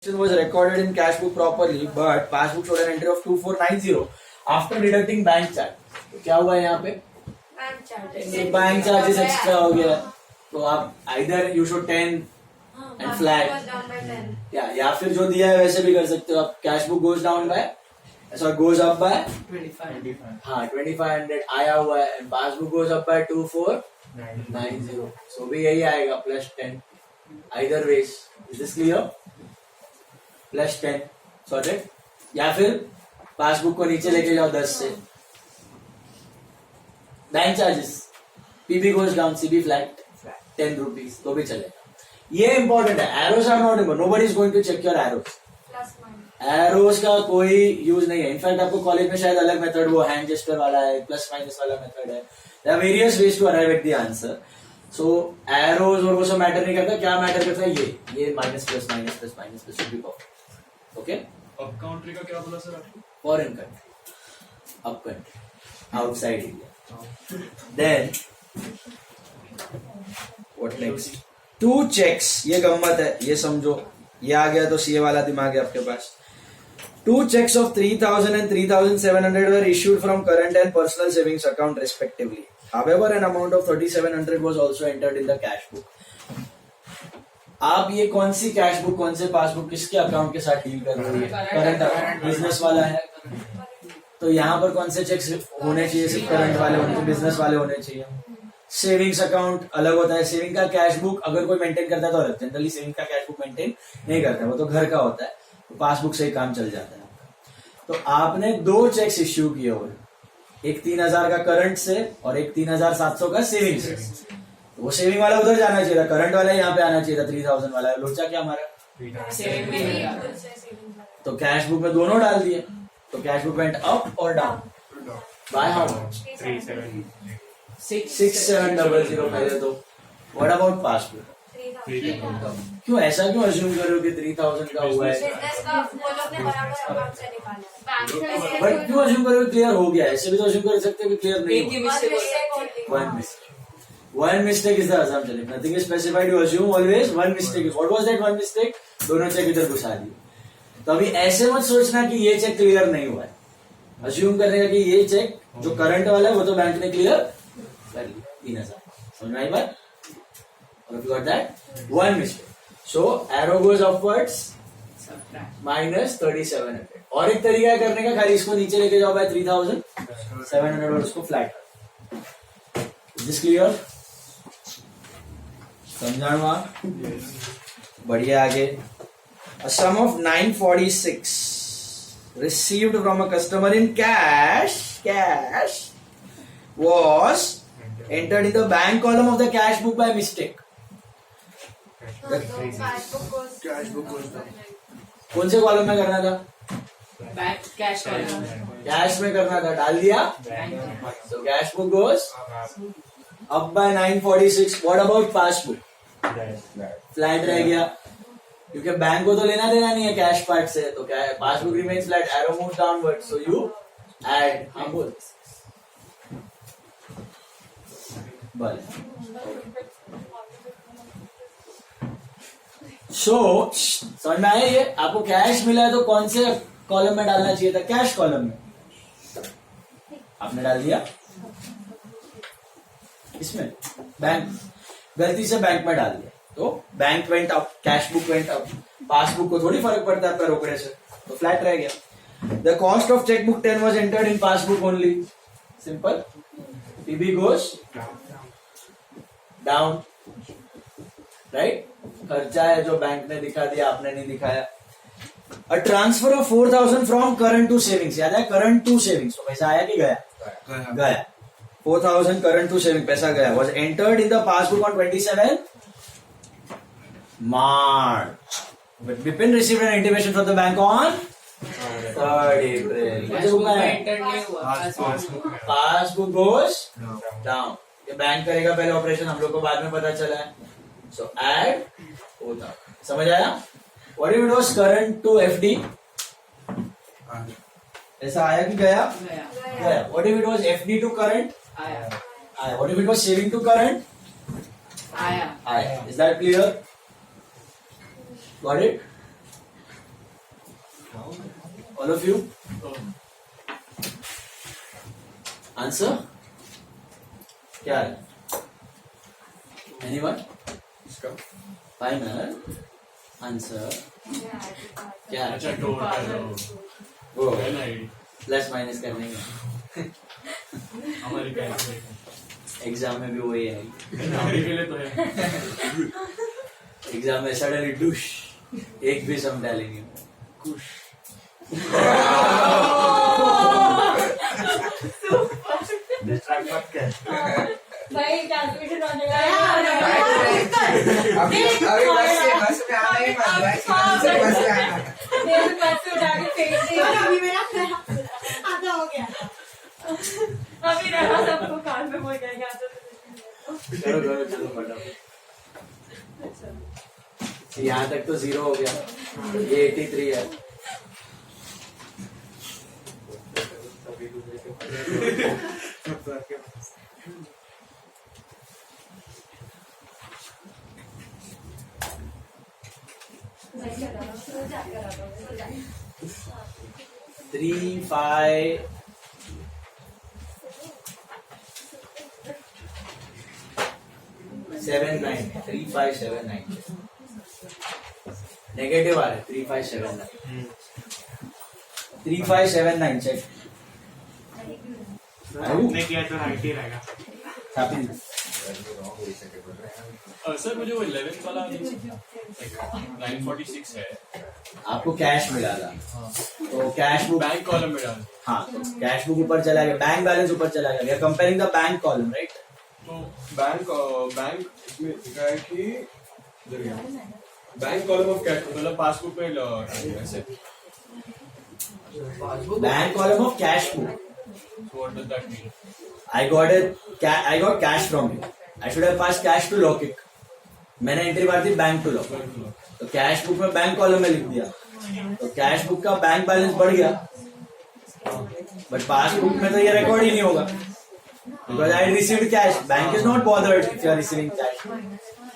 Was recorded in cash book properly, but passbook showed an entry of 2490 after deducting bank charge. तो क्या हुआ यहाँ पे? Bank charges extra हो गया, तो आप either you should 10 and flat, या फिर जो दिया है वैसे भी कर सकते हो आप. Cash book goes down by, sorry, goes up by 25. हाँ 2500 आया हुआ है, and passbook goes up by 2490. So भी यही आएगा plus 10. Either ways, is this clear? Plus 10 sorted. या फिर पासबुक को नीचे लेके जाओ 10 से. Bank charges PB goes down, CB flat 10 rupees, तो भी चलेगा. ये इंपॉर्टेंट है. Errors are not important. Nobody is going to check your errors. Errors का कोई यूज नहीं है. इनफैक्ट आपको कॉलेज में शायद अलग मेथड, वो हैंड जेस्टर वाला है, प्लस माइनस वाला मेथड है. There are various ways to arrive at the answer. So errors और वो सब मैटर नहीं करता. क्या मैटर करता है? ये minus plus minus plus minus plus should be perfect. Okay. Up country का क्या बोला सर आपको? Foreign country, up country, outside India. Then what next? 2 cheques. ये गम्मत है, ये समझो. ये आ गया तो सीए वाला दिमाग है आपके पास. 2 checks of 3000 and 3700 were issued from current and personal savings account respectively. However, an amount of 3700 was also entered in the cash book. आप ये कौन सी कैश बुक, कौन से पासबुक, किसके अकाउंट के साथ डील कर रही है? करंट अकाउंट, बिजनेस वाला है. तो यहाँ पर कौन से चेक्स होने चाहिए? सिर्फ करंट वाले होने चाहिए, बिजनेस वाले होने चाहिए. सेविंग्स अकाउंट अलग होता है. सेविंग का कैश बुक अगर कोई मेंटेन करता है तो अलग. जनरली सेविंग का कैश बुक मेंटेन नहीं करता, वो तो घर का होता है. तो पासबुक से ही काम चल जाता है. तो आपने 2 चेक्स इश्यू किए हुए, एक 3000 का करंट से और एक 3700 का सेविंग से. वो सेविंग वाला उधर जाना चाहिए था, करंट वाला यहाँ पे आना चाहिए था. 3000 वाला लोचा क्या हमारा सेविंग. तो कैश बुक में दोनों डाल दिए. तो कैश बुक वेंट अप और डाउन बाय हाउ मच? 6700 पहले. तो व्हाट अबाउट पासबुक? क्यों ऐसा क्यों अज्यूम कर रहे हो कि 3000 का हुआ है? बट क्यों अज्यूम कर रहे हो क्लियर हो गया? ऐसे भी तो अज्यूम कर सकते हो कि क्लियर नहीं हुआ. One mistake is the assumption. If nothing is specified, you assume always one mistake. What was that one mistake? दोनों चेक इधर घुसा दिए. तो अभी ऐसे मत सोचना कि ये चेक क्लियर नहीं हुआ है. अज्यूम करने का कि ये चेक जो करंट वाला है वो तो बैंक ने क्लियर कर लिया. 3000. समझ में आई बात? If you got that, one mistake. So arrow goes upwards, minus 3700. और एक तरीका है करने का, खाली इसको नीचे लेके जाओ by 3700 और उसको फ्लैट. Is this clear? समझाऊंगा. बढ़िया. आगे. A sum of 946 received from a customer in cash was entered in the bank column of the cash book by mistake. कौन से कॉलम में करना था? कैश में करना था. डाल दिया. So cash book goes up by 946. What about passbook? Flat रह गया, क्योंकि बैंक को तो लेना देना नहीं है कैश पार्ट से. तो क्या है? Passbook remains flat, arrow moves downward, so you add. हम बोल सो समझ में आया? ये आपको कैश मिला है तो कौन से कॉलम में डालना चाहिए था? कैश कॉलम में. आपने डाल दिया इसमें. बैंक गलती से बैंक में डाल दिया तो bank went up, cash book went up. Passbook को थोड़ी फर्क पड़ता है आपका रोकड़े से, तो फ्लैट रह गया. The cost of cheque book 10 was entered in passbook only. Simple. PB goes down, right. खर्चा है जो बैंक ने दिखा दिया, आपने नहीं दिखाया. A transfer of 4000 from current to savings. याद है? Current to savings. तो पैसा आया कि गया? गया. 4000 करंट टू सेविंग, पैसा गया. Was entered in the passbook on 27 March. But Bipin received an intimation from the bank on 3rd April. Passbook goes down. ये बैंक करेगा पहले ऑपरेशन, हम लोग को बाद में पता चला है. सो ऐड होता. समझ आया? What if it was current to FD? ऐसा आया कि गया? गया. What if it was FD to current? आया. What if it was saving to current? आया. Is that clear? Got it? All of you? Answer? क्या है? Anyone? Final answer? क्या है? अच्छा टोटल वो है ना ये प्लस माइनस करने का हमारी कैलकुलेशन एग्जाम में भी वही है अभी के लिए तो है एग्जाम में सडनली डूश एक भी सम डालेंगे कुछ डिस्ट्रैक्ट मत कर भाई कैलकुलेशन होने का अभी बस में आना ही मत बस में आना मेरे पैसे उठा के फेंक दिए अभी मेरा आधा हो गया अभी रहा सबको कान में बोल गया क्या करो करो चलो फटाफट यहाँ तक तो 0 हो गया ये 83 है Three, 5 7 9 3 5 7 9 नेगेटिव आ रहा है 3 5 7 9 3 5 7 9 चेक नहीं किया तो राइट ही रहेगा सर मुझे वो 11th वाला 946 है आपको कैश मिला था तो कैश बुक बैंक कॉलम में डाल हाँ तो कैश बुक ऊपर चला गया बैंक बैलेंस ऊपर चला गया comparing the bank column right तो बैंक इसमें लिखा है कि बैंक कॉलम ऑफ कैश मतलब पासबुक में ऐसे bank column of cash book what does that mean I got cash from you. I should have passed cash to lock it. मैंने entry मार दी बैंक टू लॉक तो cash book में bank column में लिख दिया तो कैश बुक का bank balance बढ़ गया बट पासबुक में तो ये रिकॉर्ड ही नहीं होगा because I received cash bank is not bothered if you are receiving cash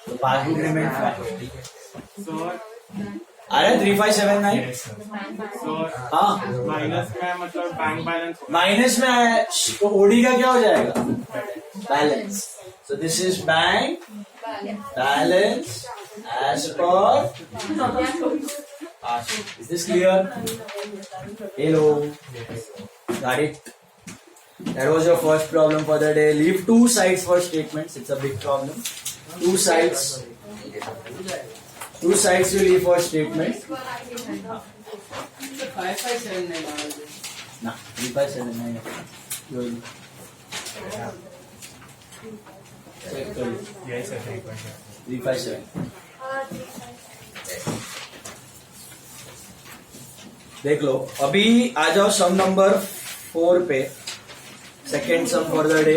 तो पासबुक रिमेन फ्लैट अरे 3579 हाँ माइनस में मतलब बैंक बैलेंस माइनस में है तो ओडी का क्या हो जाएगा balance so this is bank balance as per is this clear hello got it that was your first problem for the day leave 2 sides for statements it's a big problem 2 sides you leave for statement five five seven नहीं ना 3579 check कर लो yes sir 357 देख लो अभी आ जाओ सम number 4 पे second sum for the day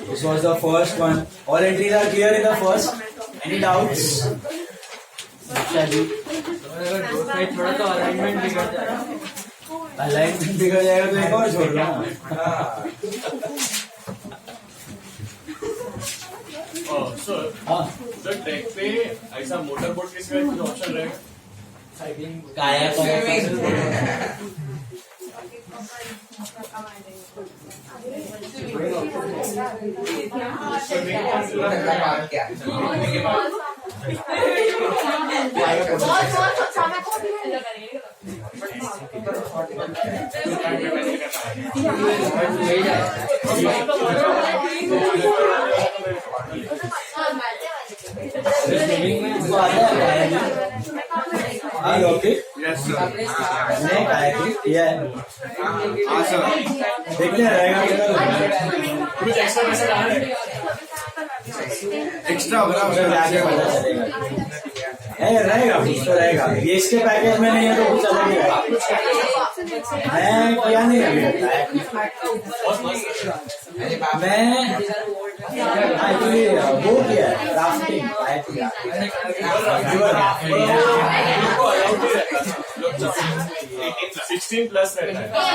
this was the first one all entries are clear in the first any doubts थोड़ा तो alignment बिगड़ जाएगा अलाइनमेंट बिगड़ जाएगा तो एक और छोड़ दो सर हाँ सर ट्रैक पे ऐसा मोटर बोट के सिवाय कुछ ऑप्शन रहेगा काया ओके नहीं काया किया है देखते हैं रहेगा कुछ एक्स्ट्रा पैसे डाल रहे एक्स्ट्रा उधर जाके पता चलेगा रहेगा कुछ तो रहेगा ये इसके पैकेज में नहीं है तो कुछ अलग ही रहेगा मैं किया नहीं अभी मैं एक्चुअली वो किया है राफ्टिंग 16 प्लस रहता है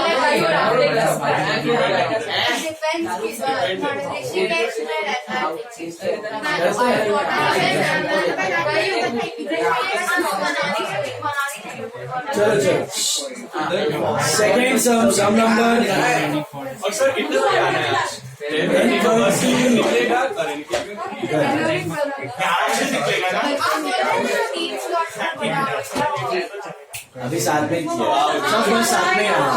चलो चलो सेकेंड सम नंबर और सर कितने बजे आना है आज? 10:30 निकलेगा करेंगे 11 बजे निकलेगा ना? अभी साथ में किया सब बस साथ में ही आना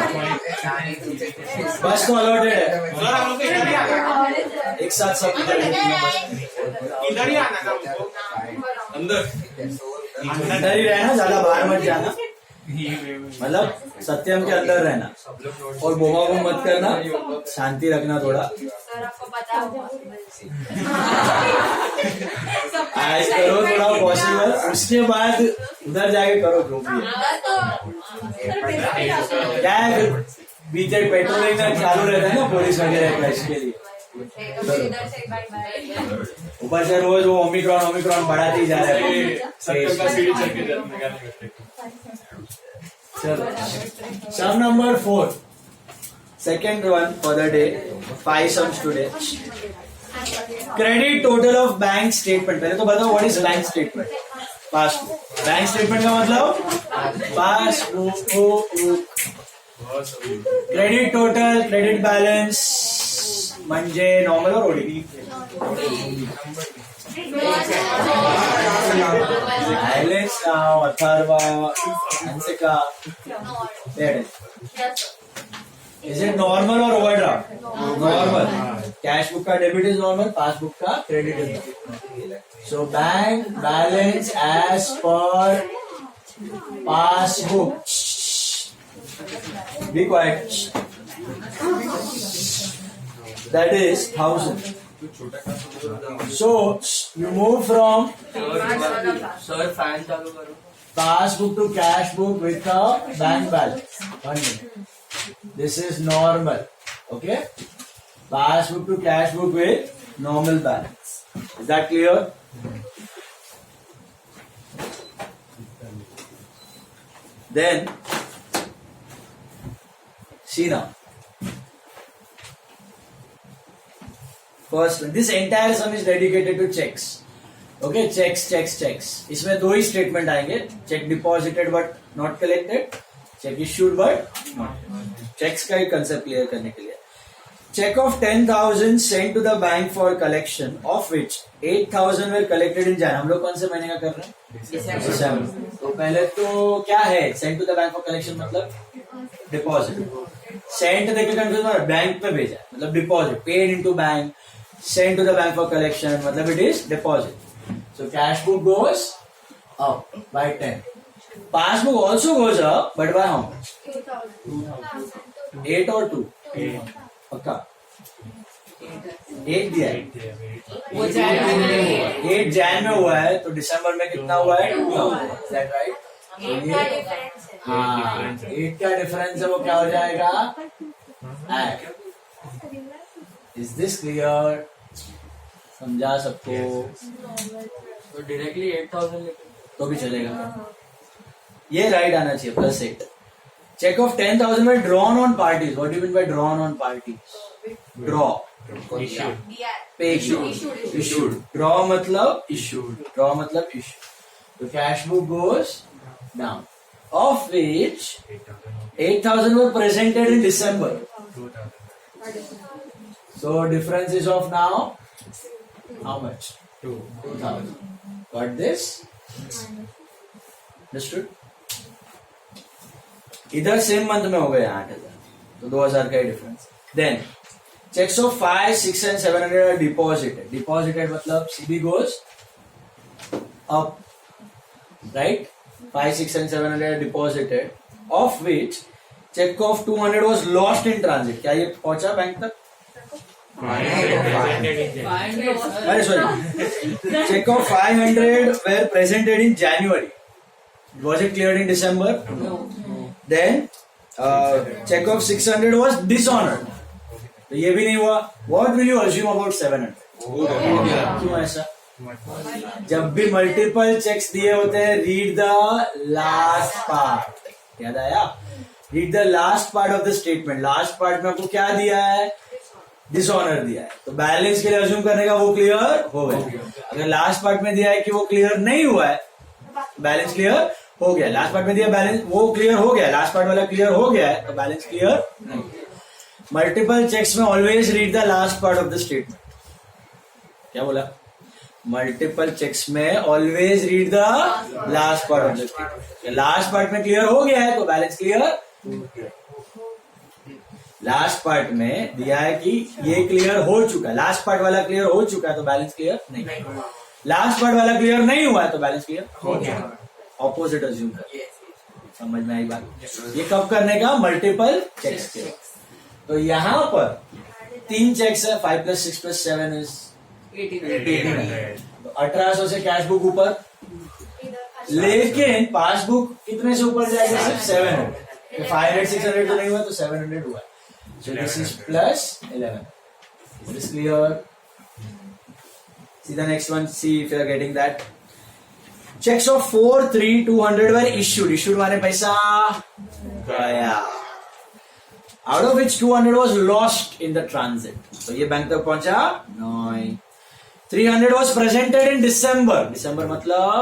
बस तो अलॉटेड है सर हम लोग को इधर ही आना है। एक साथ सब इधर इधर ही आना था हमको अंदर। अंदर ही रहना, ज्यादा बाहर मत जाना, मतलब सत्यम के अंदर रहना और बोमा को मत करना, शांति रखना थोड़ा। सर आपको पता होगा आज करो थोड़ा पॉसिबल, उसके बाद उधर जाके करो जो भी है। क्या है बीच पेट्रोलिंग में चालू रहता है ना पुलिस वगैरह का, इसके लिए ऊपर से रोज वो ओमिक्रॉन बढ़ाते ही जा रहे हैं। सत्तर का सीढ़ी चढ़ के जाते। चलो सम number 4, second one for the day, 5 sums today. Credit total of bank statement. पहले तो बताओ what is bank statement? Passbook. Bank statement का मतलब passbook. Credit total, credit balance म्हणजे नॉर्मल और ओडीडी। बैलेंस नाव Atharva Hansika, is it normal और overdraft? Normal. Cash book का डेबिट इज नॉर्मल, पासबुक का credit is normal. So bank balance as per passbook, be quite, that is 1000. So you move from sir fan चालू करो। passbook to cash book with a bank balance. 1 minute. This is normal. Okay? Passbook to cash book with normal balance. Is that clear? Then see now. First, this entire sum is dedicated to checks. Okay, checks. इसमें 2 ही statement आएंगे, cheque deposited but not collected, cheque issued but not. Cheques का एक concept clear करने के लिए, cheque of 10,000 sent to the bank for collection, of which 8,000 were collected in जान। हम लोग कौन से महीने का कर रहे हैं? दिसंबर। तो पहले तो क्या है sent to the bank for collection, मतलब डिपॉजिट। सेंट देखे कंफ्यूज, बैंक पे भेजा मतलब deposit, paid into bank, sent to the bank for collection, matlab it is deposit. So cash book goes up by 10. Passbook also goes up, but by how much? 8 or 2? 8. पक्का 8 दिया है, वो जैन में 8 जैन में हुआ है, तो दिसंबर में कितना हुआ है? 2 का हुआ है। Is that right? हाँ, 8 का डिफरेंस है, वो क्या हो जाएगा? 8. Is this clear? समझा सबको? तो डायरेक्टली 8,000 तो भी चलेगा, ये राइट आना चाहिए +8। चेक ऑफ 10,000 में drawn on parties. What do you mean by drawn on parties? Draw, पे इशूड, ड्रॉ मतलब इशूड, ड्रॉ मतलब इशू। तो cash book goes down, of which 8,000 were presented in December. So difference is of now how much? 2,000. Got this? Understood? इधर same month में हो गए 8,000, तो 2,000 का ही difference. Then checks of 5, 6 and 700 are deposited. Deposited मतलब CB goes up, right? 5, 6 and 700 are deposited, of which check of 200 was lost in transit. क्या ये पहुंचा बैंक तक? अरे sorry, check of 500 were presented in January. Was it cleared in December? No. Then check of 600 was dishonored. तो ये भी नहीं हुआ. What will you assume about 700? क्यों ऐसा? जब भी मल्टीपल चेक्स दिए होते हैं, रीड द लास्ट पार्ट. याद आया? Read the last part of the statement. Last part में आपको क्या दिया है? डिसऑनर दिया है. तो बैलेंस के लिए अज्यूम करने का वो क्लियर हो गया. अगर लास्ट पार्ट में दिया है कि वो क्लियर नहीं हुआ है, बैलेंस क्लियर हो गया, लास्ट पार्ट में दिया बैलेंस, वो क्लियर हो गया, लास्ट पार्ट वाला क्लियर हो गया है, तो बैलेंस क्लियर नहीं। मल्टीपल चेक्स में always read the last part of the statement. क्या बोला? मल्टीपल चेक्स में always read the last part of the statement. Last part में क्लियर हो गया है तो बैलेंस क्लियर। लास्ट पार्ट में दिया है कि ये क्लियर हो चुका है, लास्ट पार्ट वाला क्लियर हो चुका है तो बैलेंस क्लियर नहीं। लास्ट पार्ट वाला क्लियर नहीं हुआ है तो बैलेंस क्लियर हो गया। ऑपोजिट अज्यूम कर, समझ में आई बात? ये कब करने का? मल्टीपल चेक्स के। तो यहां पर 3 चेक्स है, 5 + 6 + 7 इज 1800। तो 1800 से कैश बुक ऊपर, लेकिन पासबुक कितने से ऊपर जाएगा? सिर्फ 700। 500 600 तो नहीं हुआ तो 700 हुआ। So this is plus 11. Is this clear? See the next one. See if you are getting that. Checks of 4, 3, 200 were issued. Issued माने पैसा गया. Out of which 200 was lost in the transit. तो ये बैंक तक पहुंचा? नहीं. 300 was presented in December. December मतलब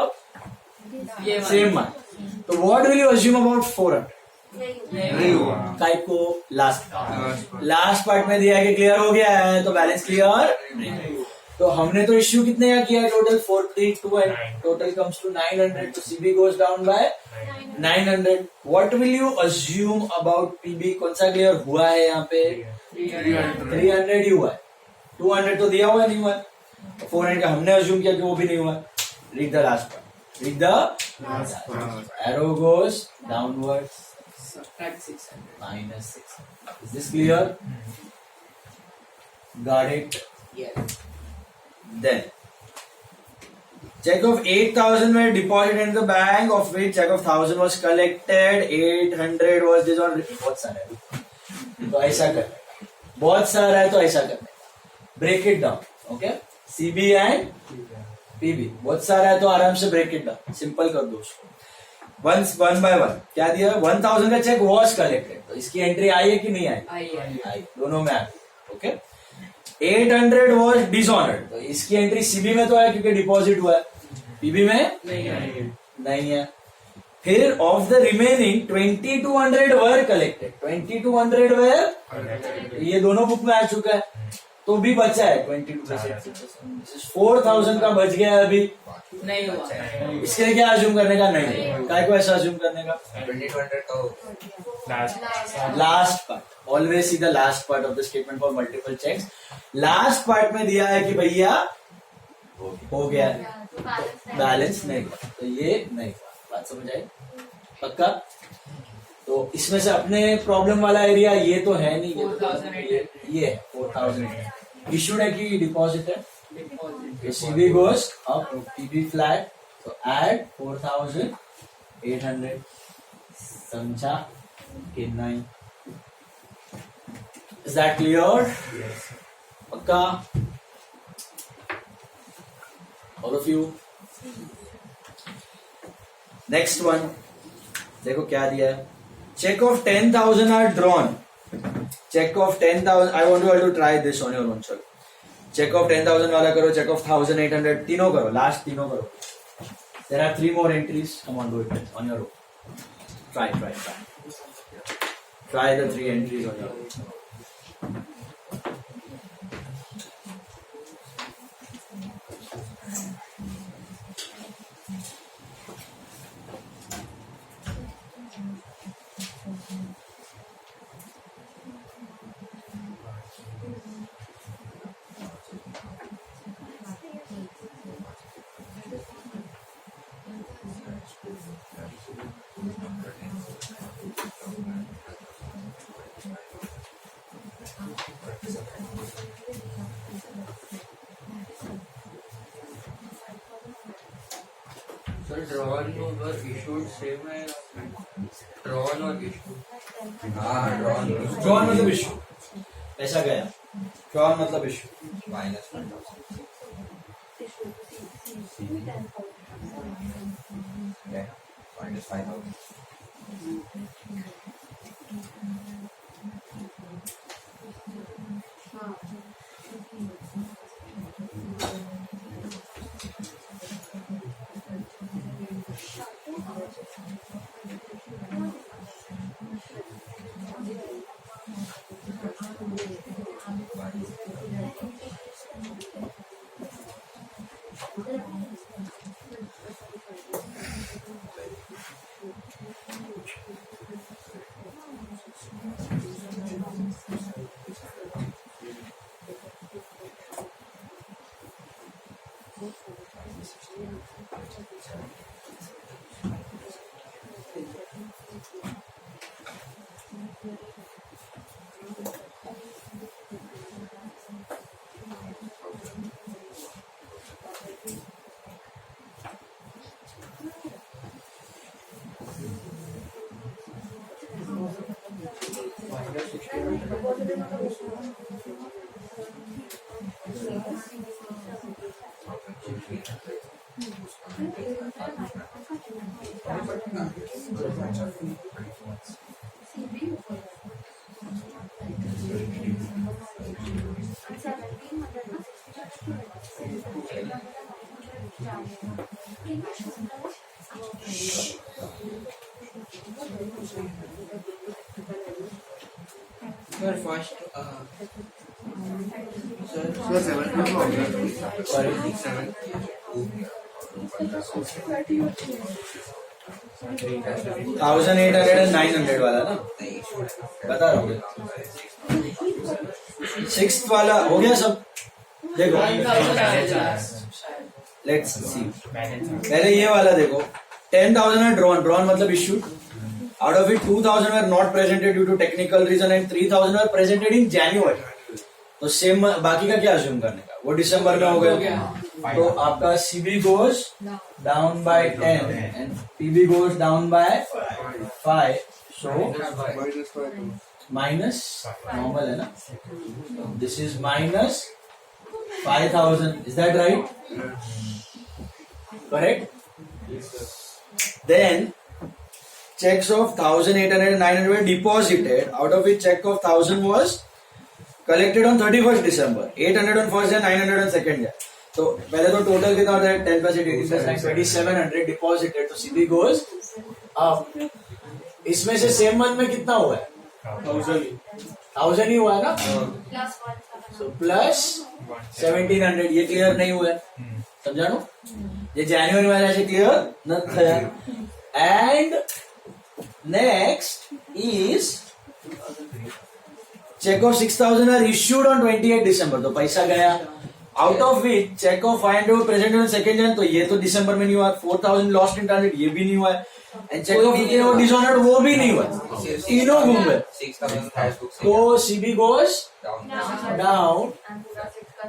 same month. तो what will you assume about 400? नहीं हुआ। काय को? लास्ट पार्ट में दिया है कि क्लियर हो गया है तो बैलेंस क्लियर नहीं। तो हमने तो इश्यू कितने का किया है? टोटल 432 है, टोटल कम्स टू 900। तो CB goes down by 900। What will you assume about PB? कौन सा क्लियर हुआ है यहाँ पे? 300 ही हुआ है। 200 तो दिया हुआ नहीं हुआ है, 400 का हमने अज्यूम किया कि वो भी नहीं हुआ। Read the last part, read the arrow goes downwards -600. Is this clear? Got it? Yes. Then check of 8,000 were deposited in the bank, of which check of 1,000 was collected, 800 was this on. बहुत सारा है तो ऐसा करना है, बहुत सारा है तो ऐसा करना है। Break it down. Okay, CB and PB बहुत सारा है तो आराम से ब्रेक इट डाउन, सिंपल कर दो उसको। वन बाय वन क्या दिया? 1,000 का चेक वॉज कलेक्टेड, तो इसकी एंट्री आई है कि नहीं आई? आई, दोनों में आई। ओके, 800 वॉज डिसऑनर्ड, तो इसकी एंट्री सीबी में तो है क्योंकि डिपॉजिट हुआ है, पीबी में नहीं है। फिर of the remaining 2200 were collected, 2200 वर ये दोनों बुक में आ चुका है तो भी बचा है 22%। 4000 का बच गया है अभी नहीं हुआ। इसके लिए क्या अज्यूम करने का? नहीं। काय को ऐसा अज्यूम करने का? 2200 का last part, always see the last part of the statement for multiple cheques. Last part में दिया है कि भैया हो गया, बैलेंस नहीं हुआ, तो ये नहीं हुआ। बात समझ आई? पक्का? तो इसमें से अपने प्रॉब्लम वाला एरिया ये तो है नहीं, ये है 4000 इशूड है कि डिपॉजिट है। CB goes up, PB flat, तो ऐड 4800 समझा कि नहीं? Is that clear? पक्का? All of you? Next one देखो क्या दिया है। Check of 10,000 are drawn. Check of 10,000, I want you to try this on your own. चलो चेक ऑफ 10,000 वाला करो, चेक ऑफ 1,800, तीनों करो, लास्ट तीनों करो। There are 3 more entries, come on, do it on your own. Try the 3 entries on your own. Sir drawn और issued same है? Drawn और इशूड? हाँ, ड्रॉन मतलब इशू, ऐसा गया। ड्रॉन मतलब इशू। -1,000 -5,000 हाँ Sir, first, Sir, 7 हो गया. sorry, 7. 1800 and 900 वाला ना बता रहा हूँ. 6th वाला हो गया सब. देखो लेट्स सी, पहले ये वाला देखो. 10,000 है ड्रॉन मतलब issued. Out of it, 2,000 were not presented due to technical reason and 3,000 were presented in January. तो सेम बाकी का क्या assume करने का, वो दिसंबर में हो गया. तो आपका CB goes down by 10 and PB goes down by 5. So minus normal है ना. This is minus 5,000. Is that right? Correct. Then checks of 1,800 and 900 were deposited, out of which check of 1,000 was collected on 31st December, 800 on 1st Jan, 900 on 2nd Jan. तो पहले तो total कितना होता है 10 plus 18 plus 9 2700 deposited. तो CB goes up. इसमें से same month में कितना हुआ है 1,000 ही हुआ है ना. So प्लस 1,700 ये क्लियर नहीं हुआ है, समझा नो. ये जनवरी वाला ऐसे क्लियर न था. And next is check of 6,000 are issued on 28 December. तो पैसा गया. Out of which check of 500 presented on 2nd Jan. तो ये तो दिसंबर में नहीं हुआ. 4,000 lost in transit ये भी नहीं हुआ. एंड चेक ऑफ 15 डिसऑनर्ड वो भी नहीं हुआ. तीनों घूम गए. 6,000 has booked. तो CB goes Down. down